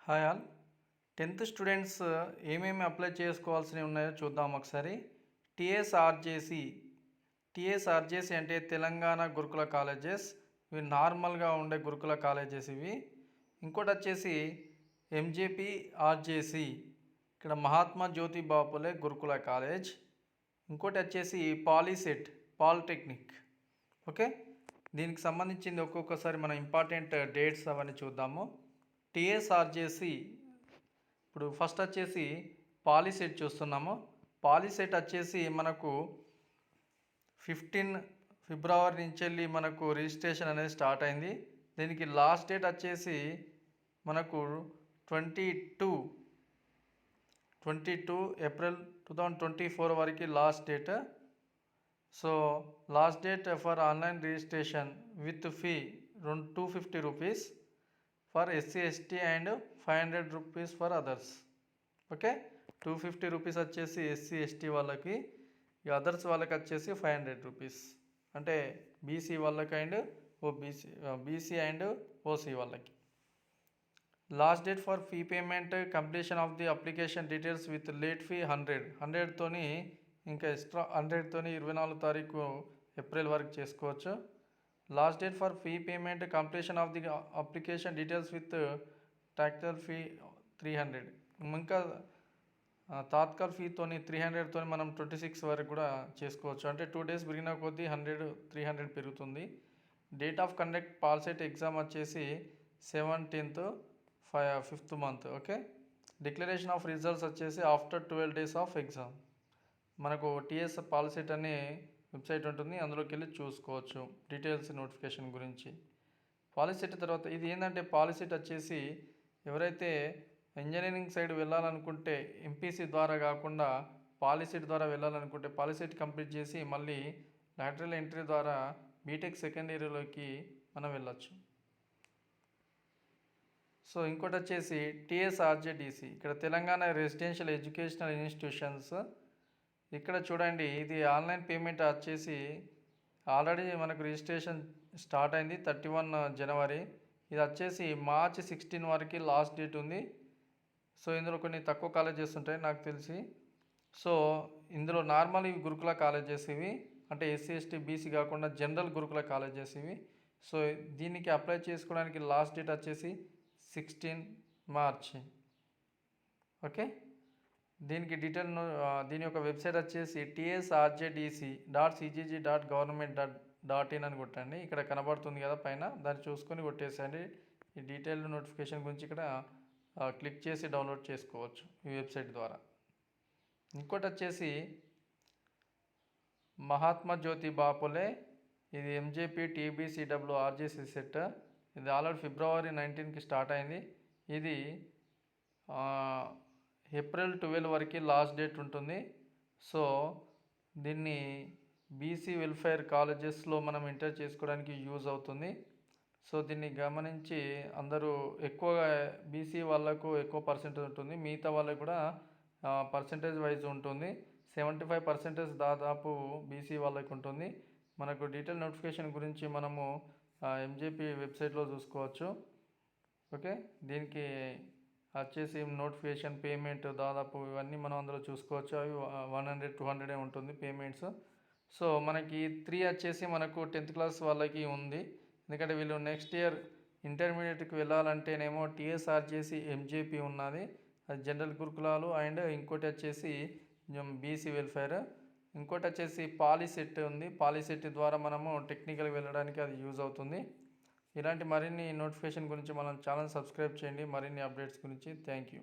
Hi all. 10th students ఏమేమి apply చేసుకోవాల్సినవి ఉన్నాయో చూద్దాం ఒకసారి. టీఎస్ఆర్జేసి టీఎస్ఆర్జేసి అంటే తెలంగాణ గురుకుల కాలేజెస్. ఇవి నార్మల్గా ఉండే గురుకుల కాలేజెస్ ఇవి. ఇంకోటి వచ్చేసి ఎంజేపీ ఆర్జేసి, ఇక్కడ మహాత్మా జ్యోతి బాపులే గురుకుల కాలేజ్. ఇంకోటి వచ్చేసి పాలిసెట్ పాలిటెక్నిక్. ఓకే, దీనికి సంబంధించింది ఒక్కొక్కసారి మనం ఇంపార్టెంట్ డేట్స్ అవన్నీ చూద్దాము. టీఎస్ఆర్జేసి ఇప్పుడు ఫస్ట్ వచ్చేసి పాలిసెట్ చూస్తున్నాము. పాలిసెట్ వచ్చేసి మనకు 15 ఫిబ్రవరి నుంచి వెళ్ళి మనకు రిజిస్ట్రేషన్ అనేది స్టార్ట్ అయింది. దీనికి లాస్ట్ డేట్ వచ్చేసి మనకు 22 ఏప్రిల్ 2024 వరకు last date. So last date for online registration with fee 250 rupees for SC ST and 500 rupees for others. Okay, 250 rupees వచ్చేసి ఎస్సీ ఎస్టీ వాళ్ళకి, ఈ అదర్స్ వాళ్ళకి వచ్చేసి 500 రూపీస్, అంటే బీసీ వాళ్ళకి అండ్ బీసీ అండ్ ఓసీ వాళ్ళకి. Last date for fee payment completion of the application details with late fee 100తోని ఇంకా ఎక్స్ట్రా 100తోని 24 తారీఖు ఏప్రిల్ వరకు చేసుకోవచ్చు. Last date for fee payment completion of the application details with tatkal fee 300. ఇంకా తాత్కాల్ ఫీతోని 300తోని మనం 26 వరకు కూడా చేసుకోవచ్చు. అంటే 2 డేస్ పెరిగిన కొద్దీ 300 పెరుగుతుంది. డేట్ ఆఫ్ కండక్ట్ పాల్సెట్ ఎగ్జామ్ వచ్చేసి 17th 5th month. Okay, declaration of results వచ్చేసి ఆఫ్టర్ 12 డేస్ ఆఫ్ ఎగ్జామ్. మనకు టీఎస్ పాల్సెట్ అనే వెబ్సైట్ ఉంటుంది, అందులోకి వెళ్ళి చూసుకోవచ్చు డీటెయిల్స్ నోటిఫికేషన్ గురించి. పాలిసెట్ తర్వాత ఇది ఏంటంటే పాలిసెట్ వచ్చేసి ఎవరైతే ఇంజనీరింగ్ సైడ్ వెళ్ళాలనుకుంటే ఎంపీసీ ద్వారా కాకుండా పాలిసెట్ ద్వారా వెళ్ళాలనుకుంటే పాలిసెట్ కంప్లీట్ చేసి మళ్ళీ లాటరల్ ఎంట్రీ ద్వారా బీటెక్ సెకండ్ ఇయర్లోకి మనం వెళ్ళచ్చు. సో ఇంకోటి వచ్చేసి టీఎస్ఆర్జేడిసి, ఇక్కడ తెలంగాణ రెసిడెన్షియల్ ఎడ్యుకేషనల్ ఇన్స్టిట్యూషన్స్. ఇక్కడ చూడండి, ఇది ఆన్లైన్ పేమెంట్ వచ్చేసి ఆల్రెడీ మనకు రిజిస్ట్రేషన్ స్టార్ట్ అయింది 31 జనవరి. ఇది వచ్చేసి మార్చ్ 16 వరకు లాస్ట్ డేట్ ఉంది. సో ఇందులో కొన్ని తక్కువ కాలేజెస్ ఉంటాయి నాకు తెలిసి. సో ఇందులో నార్మల్ ఇవి గురుకుల కాలేజెస్ ఇవి, అంటే ఎస్సీ ఎస్టీ బీసీ కాకుండా జనరల్ గురుకుల కాలేజెస్ ఇవి. సో దీనికి అప్లై చేసుకోవడానికి లాస్ట్ డేట్ వచ్చేసి 16 మార్చ్. ఓకే, దీనికి దీని యొక్క వెబ్సైట్ వచ్చేసి tsrjdc.cgg.government.in అని కొట్టండి. ఇక్కడ కనబడుతుంది కదా పైన, దాన్ని చూసుకొని కొట్టేసండి. ఈ డీటెయిల్డ్ నోటిఫికేషన్ గురించి ఇక్కడ క్లిక్ చేసి డౌన్లోడ్ చేసుకోవచ్చు ఈ వెబ్సైట్ ద్వారా. ఇంకోటి వచ్చేసి మహాత్మా జ్యోతి బాపులే, ఇది ఎంజేపీ టీబీసీడబ్ల్యూ ఆర్జేసీ సెట్. ఇది ఆల్రెడీ ఫిబ్రవరి 19కి స్టార్ట్ అయింది. ఇది ఏప్రిల్ 12 వరకు లాస్ట్ డేట్ ఉంటుంది. సో దీన్ని బీసీ వెల్ఫేర్ కాలేజెస్లో మనం ఎంటర్ చేసుకోవడానికి యూజ్ అవుతుంది. సో దీన్ని గమనించి అందరూ ఎక్కువగా బీసీ వాళ్ళకు ఎక్కువ పర్సెంటేజ్ ఉంటుంది, మిగతా వాళ్ళకు కూడా పర్సెంటేజ్ వైజ్ ఉంటుంది. 75% దాదాపు బీసీ వాళ్ళకి ఉంటుంది. మనకు డీటెయిల్ నోటిఫికేషన్ గురించి మనము ఎంజేపీ వెబ్సైట్లో చూసుకోవచ్చు. ఓకే, దీనికి వచ్చేసి నోటిఫికేషన్ పేమెంట్ దాదాపు ఇవన్నీ మనం అందులో చూసుకోవచ్చు. అవి 100-200 ఉంటుంది పేమెంట్స్. సో మనకి 3 వచ్చేసి మనకు 10th క్లాస్ వాళ్ళకి ఉంది, ఎందుకంటే వీళ్ళు నెక్స్ట్ ఇయర్ ఇంటర్మీడియట్కి వెళ్ళాలంటేనేమో టీఎస్ఆర్జేసి ఎంజేపీ ఉన్నది, అది జనరల్ గురుకులాలు. అండ్ ఇంకోటి వచ్చేసి బీసీ వెల్ఫేర్. ఇంకోటి వచ్చేసి పాలిసెట్ ఉంది, పాలిసెట్ ద్వారా మనము టెక్నికల్కి వెళ్ళడానికి అది యూజ్ అవుతుంది. ఇలాంటి మరిన్ని నోటిఫికేషన్ గురించి మనం ఛానల్ సబ్స్క్రైబ్ చేయండి, మరిన్ని అప్డేట్స్ గురించి. Thank you.